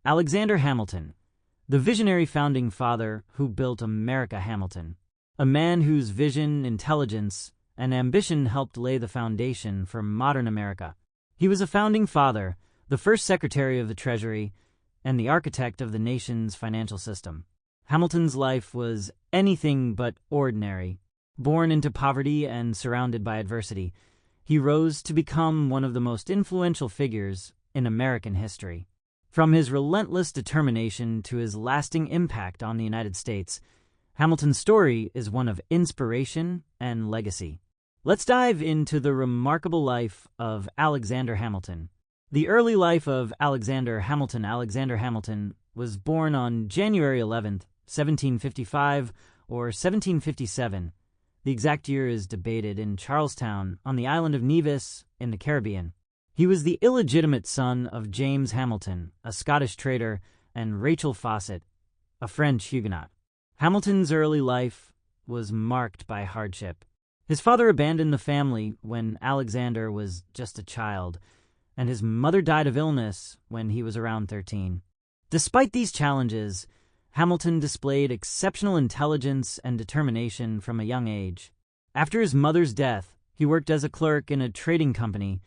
Alexander Hamilton, the visionary founding father who built America. Hamilton, a man whose vision, intelligence, and ambition helped lay the foundation for modern America. He was a founding father, the first Secretary of the Treasury, and the architect of the nation's financial system. Hamilton's life was anything but ordinary. Born into poverty and surrounded by adversity, he rose to become one of the most influential figures in American history. From his relentless determination to his lasting impact on the United States, Hamilton's story is one of inspiration and legacy. Let's dive into the remarkable life of Alexander Hamilton. The early life of Alexander Hamilton. Alexander Hamilton was born on January 11th, 1755 or 1757. The exact year is debated, in Charlestown on the island of Nevis in the Caribbean. He was the illegitimate son of James Hamilton, a Scottish trader, and Rachel Fawcett, a French Huguenot. Hamilton's early life was marked by hardship. His father abandoned the family when Alexander was just a child, and his mother died of illness when he was around 13. Despite these challenges, Hamilton displayed exceptional intelligence and determination from a young age. After his mother's death, he worked as a clerk in a trading company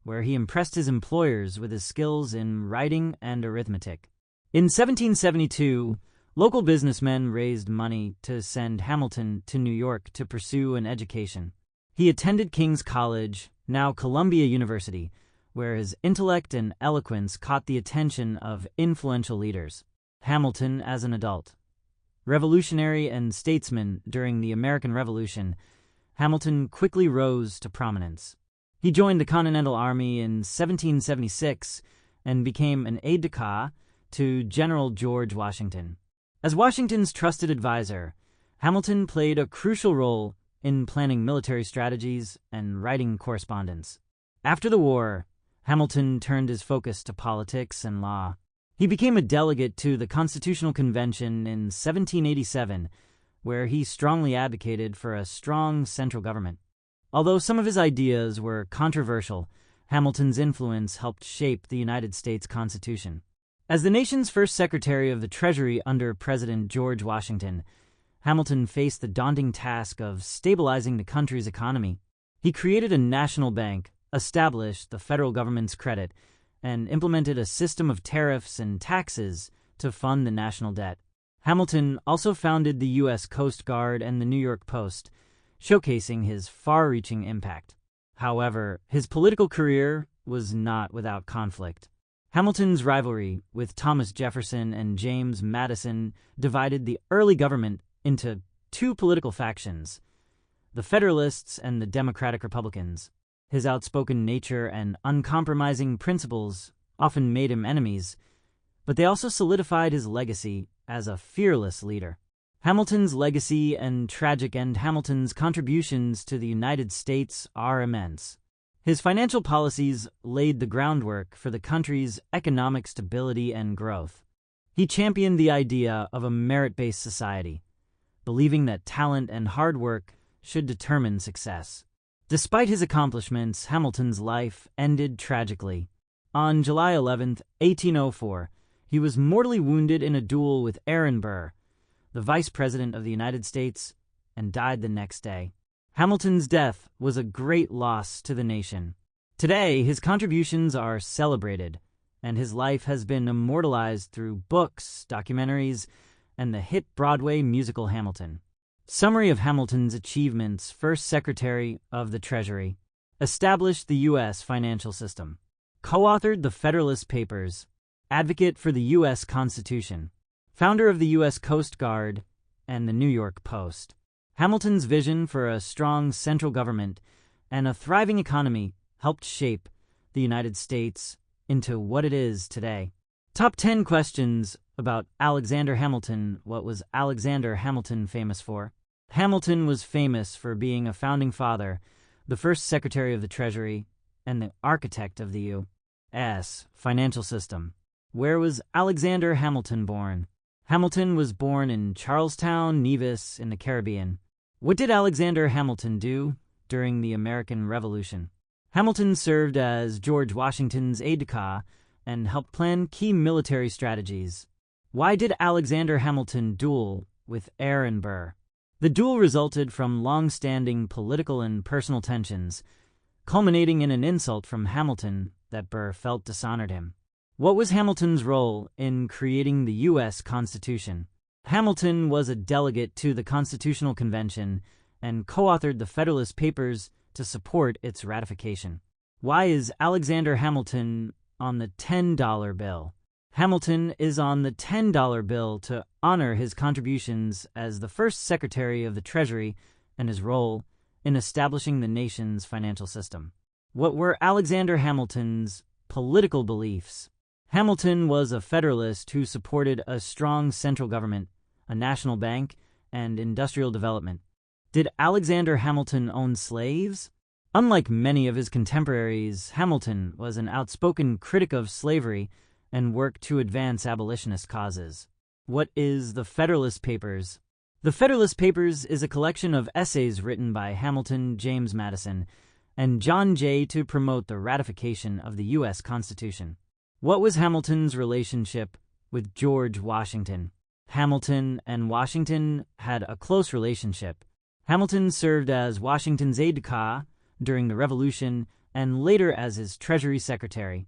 where he impressed his employers with his skills in writing and arithmetic. In 1772, local businessmen raised money to send Hamilton to New York to pursue an education. He attended King's College, now Columbia University, where his intellect and eloquence caught the attention of influential leaders. Hamilton as an adult. Revolutionary and statesman during the American Revolution, Hamilton quickly rose to prominence. He joined the Continental Army in 1776 and became an aide-de-camp to General George Washington. As Washington's trusted advisor, Hamilton played a crucial role in planning military strategies and writing correspondence. After the war, Hamilton turned his focus to politics and law. He became a delegate to the Constitutional Convention in 1787, where he strongly advocated for a strong central government. Although some of his ideas were controversial, Hamilton's influence helped shape the United States Constitution. As the nation's first Secretary of the Treasury under President George Washington, Hamilton faced the daunting task of stabilizing the country's economy. He created a national bank, established the federal government's credit, and implemented a system of tariffs and taxes to fund the national debt. Hamilton also founded the U.S. Coast Guard and the New York Post, showcasing his far-reaching impact. However, his political career was not without conflict. Hamilton's rivalry with Thomas Jefferson and James Madison divided the early government into two political factions, the Federalists and the Democratic Republicans. His outspoken nature and uncompromising principles often made him enemies, but they also solidified his legacy as a fearless leader. Hamilton's legacy and tragic end. Hamilton's contributions to the United States are immense. His financial policies laid the groundwork for the country's economic stability and growth. He championed the idea of a merit-based society, believing that talent and hard work should determine success. Despite his accomplishments, Hamilton's life ended tragically. On July 11, 1804, he was mortally wounded in a duel with Aaron Burr, the Vice President of the United States, and died the next day. Hamilton's death was a great loss to the nation. Today, his contributions are celebrated, and his life has been immortalized through books, documentaries, and the hit Broadway musical Hamilton. Summary of Hamilton's achievements. First Secretary of the Treasury. Established the U.S. financial system. Co-authored the Federalist Papers. Advocate for the U.S. Constitution. Founder of the U.S. Coast Guard and the New York Post. Hamilton's vision for a strong central government and a thriving economy helped shape the United States into what it is today. Top 10 questions about Alexander Hamilton. What was Alexander Hamilton famous for? Hamilton was famous for being a founding father, the first Secretary of the Treasury, and the architect of the U.S. financial system. Where was Alexander Hamilton born? Hamilton was born in Charlestown, Nevis, in the Caribbean. What did Alexander Hamilton do during the American Revolution? Hamilton served as George Washington's aide-de-camp and helped plan key military strategies. Why did Alexander Hamilton duel with Aaron Burr? The duel resulted from long-standing political and personal tensions, culminating in an insult from Hamilton that Burr felt dishonored him. What was Hamilton's role in creating the U.S. Constitution? Hamilton was a delegate to the Constitutional Convention and co-authored the Federalist Papers to support its ratification. Why is Alexander Hamilton on the $10 bill? Hamilton is on the $10 bill to honor his contributions as the first Secretary of the Treasury and his role in establishing the nation's financial system. What were Alexander Hamilton's political beliefs? Hamilton was a Federalist who supported a strong central government, a national bank, and industrial development. Did Alexander Hamilton own slaves? Unlike many of his contemporaries, Hamilton was an outspoken critic of slavery and worked to advance abolitionist causes. What is the Federalist Papers? The Federalist Papers is a collection of essays written by Hamilton, James Madison, and John Jay to promote the ratification of the U.S. Constitution. What was Hamilton's relationship with George Washington? Hamilton and Washington had a close relationship. Hamilton served as Washington's aide-de-camp during the Revolution and later as his Treasury Secretary.